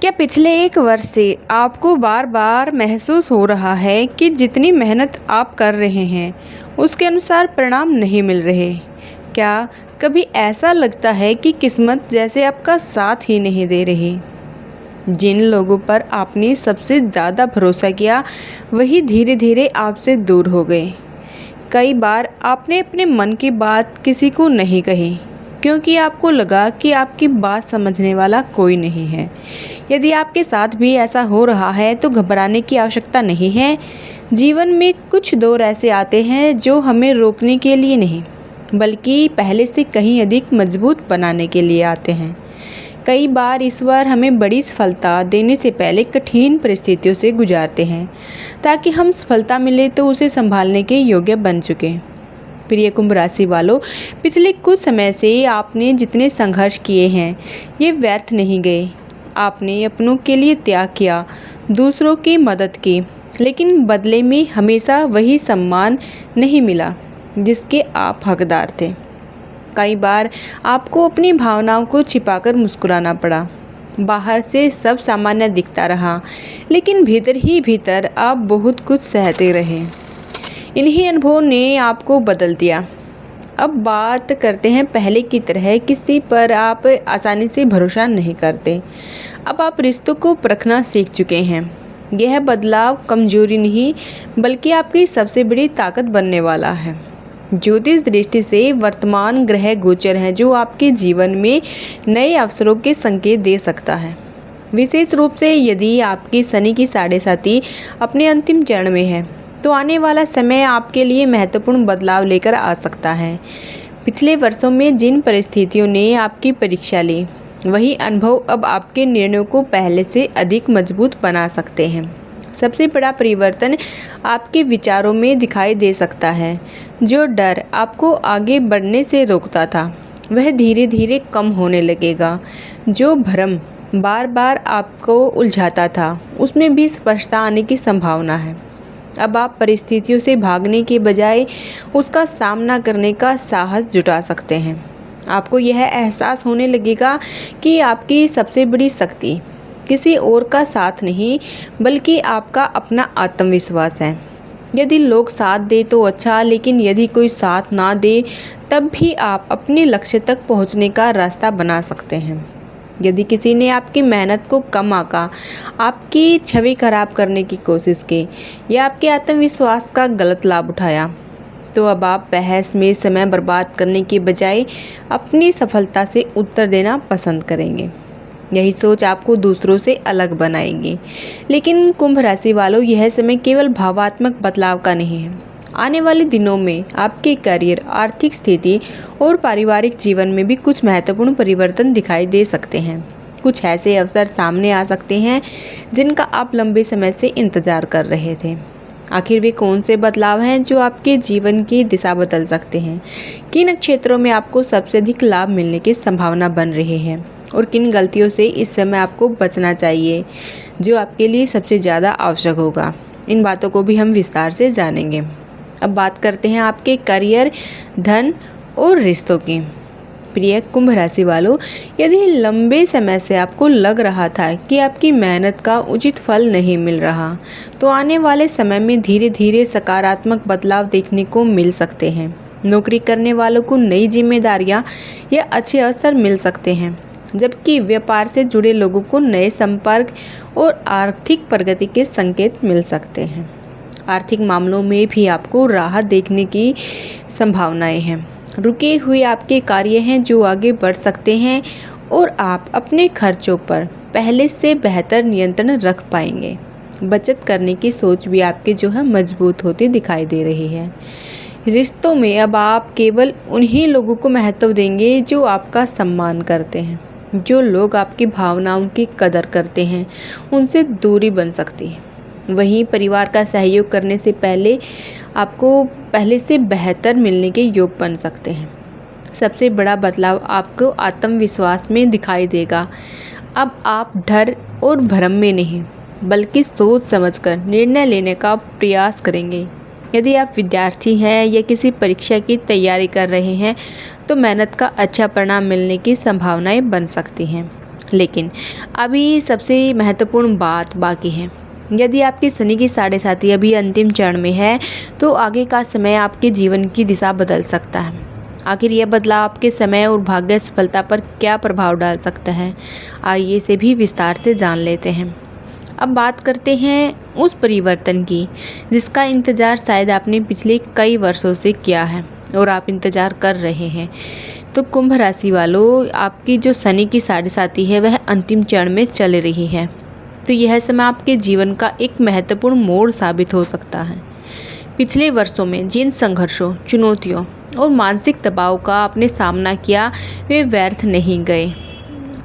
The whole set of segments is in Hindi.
क्या पिछले 1 वर्ष से आपको बार-बार महसूस हो रहा है कि जितनी मेहनत आप कर रहे हैं, उसके अनुसार परिणाम नहीं मिल रहे? क्या कभी ऐसा लगता है कि किस्मत जैसे आपका साथ ही नहीं दे रही? जिन लोगों पर आपने सबसे ज़्यादा भरोसा किया, वही धीरे-धीरे आपसे दूर हो गए। कई बार आपने अपने मन की बात किसी को नहीं कही, क्योंकि आपको लगा कि आपकी बात समझने वाला कोई नहीं है। यदि आपके साथ भी ऐसा हो रहा है तो घबराने की आवश्यकता नहीं है। जीवन में कुछ दौर ऐसे आते हैं जो हमें रोकने के लिए नहीं, बल्कि पहले से कहीं अधिक मजबूत बनाने के लिए आते हैं। कई बार ईश्वर हमें बड़ी सफलता देने से पहले कठिन परिस्थितियों से गुजारते हैं, ताकि हम सफलता मिले तो उसे संभालने के योग्य बन चुके। प्रिय कुंभ राशि वालों, पिछले कुछ समय से आपने जितने संघर्ष किए हैं, ये व्यर्थ नहीं गए। आपने अपनों के लिए त्याग किया, दूसरों की मदद की, लेकिन बदले में हमेशा वही सम्मान नहीं मिला जिसके आप हकदार थे। कई बार आपको अपनी भावनाओं को छिपाकर मुस्कुराना पड़ा। बाहर से सब सामान्य दिखता रहा, लेकिन भीतर ही भीतर आप बहुत कुछ सहते रहे। इन्हीं अनुभवों ने आपको बदल दिया। अब बात करते हैं पहले की तरह किसी पर आप आसानी से भरोसा नहीं करते। अब आप रिश्तों को परखना सीख चुके हैं। यह बदलाव कमजोरी नहीं, बल्कि आपकी सबसे बड़ी ताकत बनने वाला है। ज्योतिष दृष्टि से वर्तमान ग्रह गोचर है जो आपके जीवन में नए अवसरों के संकेत दे सकता है। विशेष रूप से यदि आपकी शनि की 7.5 अपने अंतिम चरण में है, तो आने वाला समय आपके लिए महत्वपूर्ण बदलाव लेकर आ सकता है। पिछले वर्षों में जिन परिस्थितियों ने आपकी परीक्षा ली, वही अनुभव अब आपके निर्णयों को पहले से अधिक मजबूत बना सकते हैं। सबसे बड़ा परिवर्तन आपके विचारों में दिखाई दे सकता है। जो डर आपको आगे बढ़ने से रोकता था, वह धीरे धीरे कम होने लगेगा। जो भ्रम बार बार आपको उलझाता था, उसमें भी स्पष्टता आने की संभावना है। अब आप परिस्थितियों से भागने के बजाय उसका सामना करने का साहस जुटा सकते हैं। आपको यह एहसास होने लगेगा कि आपकी सबसे बड़ी शक्ति किसी और का साथ नहीं, बल्कि आपका अपना आत्मविश्वास है। यदि लोग साथ दे तो अच्छा, लेकिन यदि कोई साथ ना दे, तब भी आप अपने लक्ष्य तक पहुंचने का रास्ता बना सकते हैं। यदि किसी ने आपकी मेहनत को कम आंका, आपकी छवि खराब करने की कोशिश की या आपके आत्मविश्वास का गलत लाभ उठाया, तो अब आप बहस में समय बर्बाद करने के बजाय अपनी सफलता से उत्तर देना पसंद करेंगे। यही सोच आपको दूसरों से अलग बनाएगी। लेकिन कुंभ राशि वालों, यह समय केवल भावात्मक बदलाव का नहीं है। आने वाले दिनों में आपके करियर, आर्थिक स्थिति और पारिवारिक जीवन में भी कुछ महत्वपूर्ण परिवर्तन दिखाई दे सकते हैं। कुछ ऐसे अवसर सामने आ सकते हैं जिनका आप लंबे समय से इंतजार कर रहे थे। आखिर वे कौन से बदलाव हैं जो आपके जीवन की दिशा बदल सकते हैं? किन क्षेत्रों में आपको सबसे अधिक लाभ मिलने की संभावना बन रही है, और किन गलतियों से इस समय आपको बचना चाहिए जो आपके लिए सबसे ज़्यादा आवश्यक होगा? इन बातों को भी हम विस्तार से जानेंगे। अब बात करते हैं आपके करियर, धन और रिश्तों की। प्रिय कुंभ राशि वालों, यदि लंबे समय से आपको लग रहा था कि आपकी मेहनत का उचित फल नहीं मिल रहा, तो आने वाले समय में धीरे धीरे सकारात्मक बदलाव देखने को मिल सकते हैं। नौकरी करने वालों को नई जिम्मेदारियां या अच्छे अवसर मिल सकते हैं, जबकि व्यापार से जुड़े लोगों को नए संपर्क और आर्थिक प्रगति के संकेत मिल सकते हैं। आर्थिक मामलों में भी आपको राहत देखने की संभावनाएं हैं। रुके हुए आपके कार्य हैं जो आगे बढ़ सकते हैं, और आप अपने खर्चों पर पहले से बेहतर नियंत्रण रख पाएंगे। बचत करने की सोच भी आपकी मजबूत होती दिखाई दे रही है। रिश्तों में अब आप केवल उन्हीं लोगों को महत्व देंगे जो आपका सम्मान करते हैं। जो लोग आपकी भावनाओं की कदर करते हैं, उनसे दूरी बन सकती है। वहीं परिवार का सहयोग करने से पहले आपको पहले से बेहतर मिलने के योग बन सकते हैं। सबसे बड़ा बदलाव आपको आत्मविश्वास में दिखाई देगा। अब आप डर और भ्रम में नहीं, बल्कि सोच समझकर निर्णय लेने का प्रयास करेंगे। यदि आप विद्यार्थी हैं या किसी परीक्षा की तैयारी कर रहे हैं, तो मेहनत का अच्छा परिणाम मिलने की संभावनाएं बन सकती हैं। लेकिन अभी सबसे महत्वपूर्ण बात बाकी है। यदि आपकी शनि की 7.5 अभी अंतिम चरण में है तो आगे का समय आपके जीवन की दिशा बदल सकता है। आखिर यह बदलाव आपके समय और भाग्य सफलता पर क्या प्रभाव डाल सकता है, आइए इसे भी विस्तार से जान लेते हैं। अब बात करते हैं उस परिवर्तन की जिसका इंतज़ार शायद आपने पिछले कई वर्षों से किया है और आप इंतज़ार कर रहे हैं। तो कुंभ राशि वालों, आपकी जो शनि की 7.5 है वह अंतिम चरण में चल रही है। तो यह समय आपके जीवन का एक महत्वपूर्ण मोड़ साबित हो सकता है। पिछले वर्षों में जिन संघर्षों, चुनौतियों और मानसिक दबाव का आपने सामना किया वे व्यर्थ नहीं गए।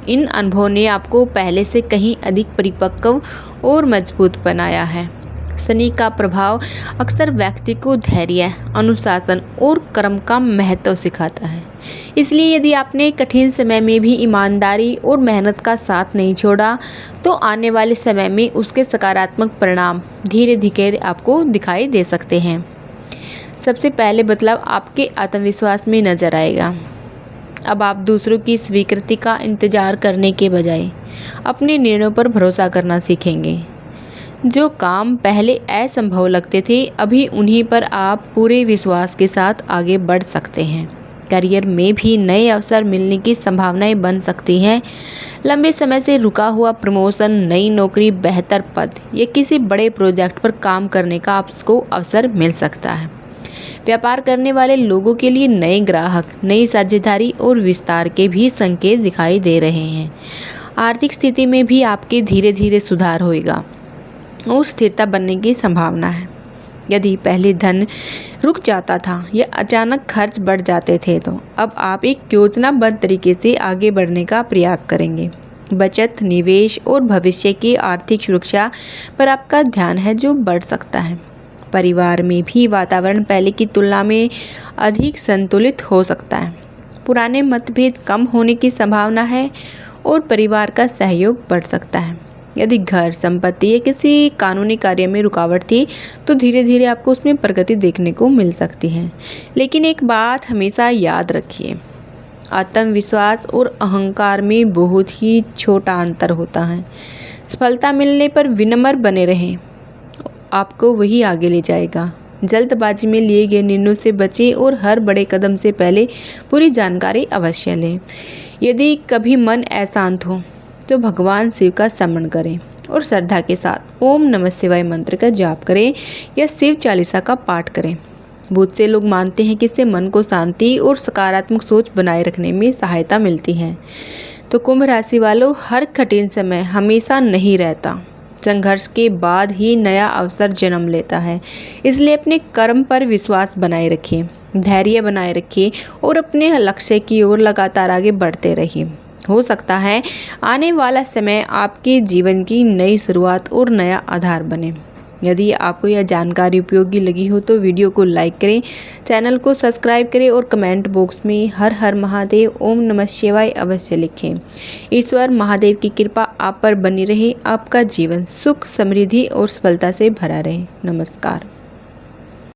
इन अनुभवों ने आपको पहले से कहीं अधिक परिपक्व और मजबूत बनाया है। शनि का प्रभाव अक्सर व्यक्ति को धैर्य, अनुशासन और कर्म का महत्व सिखाता है। इसलिए यदि आपने कठिन समय में भी ईमानदारी और मेहनत का साथ नहीं छोड़ा तो आने वाले समय में उसके सकारात्मक परिणाम धीरे धीरे आपको दिखाई दे सकते हैं। सबसे पहले बदलाव आपके आत्मविश्वास में नजर आएगा। अब आप दूसरों की स्वीकृति का इंतजार करने के बजाय अपने निर्णयों पर भरोसा करना सीखेंगे। जो काम पहले असंभव लगते थे अभी उन्हीं पर आप पूरे विश्वास के साथ आगे बढ़ सकते हैं। करियर में भी नए अवसर मिलने की संभावनाएं बन सकती हैं। लंबे समय से रुका हुआ प्रमोशन, नई नौकरी, बेहतर पद या किसी बड़े प्रोजेक्ट पर काम करने का आपको अवसर मिल सकता है। व्यापार करने वाले लोगों के लिए नए ग्राहक, नई साझेदारी और विस्तार के भी संकेत दिखाई दे रहे हैं। आर्थिक स्थिति में भी आपके धीरे धीरे सुधार होगा और स्थिरता बनने की संभावना है। यदि पहले धन रुक जाता था या अचानक खर्च बढ़ जाते थे तो अब आप एक योजनाबद्ध तरीके से आगे बढ़ने का प्रयास करेंगे। बचत, निवेश और भविष्य की आर्थिक सुरक्षा पर आपका ध्यान है जो बढ़ सकता है। परिवार में भी वातावरण पहले की तुलना में अधिक संतुलित हो सकता है। पुराने मतभेद कम होने की संभावना है और परिवार का सहयोग बढ़ सकता है। यदि घर, संपत्ति या किसी कानूनी कार्य में रुकावट थी तो धीरे धीरे आपको उसमें प्रगति देखने को मिल सकती है। लेकिन एक बात हमेशा याद रखिए, आत्मविश्वास और अहंकार में बहुत ही छोटा अंतर होता है। सफलता मिलने पर विनम्र बने रहें, आपको वही आगे ले जाएगा। जल्दबाजी में लिए गए निर्णयों से बचें और हर बड़े कदम से पहले पूरी जानकारी अवश्य लें। यदि कभी मन अशांत हो तो भगवान शिव का स्मरण करें और श्रद्धा के साथ ओम नमः शिवाय मंत्र का जाप करें या शिव चालीसा का पाठ करें। बहुत से लोग मानते हैं कि इससे मन को शांति और सकारात्मक सोच बनाए रखने में सहायता मिलती है। तो कुंभ राशि वालों, हर कठिन समय हमेशा नहीं रहता। संघर्ष के बाद ही नया अवसर जन्म लेता है। इसलिए अपने कर्म पर विश्वास बनाए रखिए, धैर्य बनाए रखिए और अपने लक्ष्य की ओर लगातार आगे बढ़ते रहिए। हो सकता है आने वाला समय आपके जीवन की नई शुरुआत और नया आधार बने। यदि आपको यह जानकारी उपयोगी लगी हो तो वीडियो को लाइक करें, चैनल को सब्सक्राइब करें और कमेंट बॉक्स में हर हर महादेव, ओम नमः शिवाय अवश्य लिखें। ईश्वर महादेव की कृपा आप पर बनी रहे, आपका जीवन सुख, समृद्धि और सफलता से भरा रहे। नमस्कार।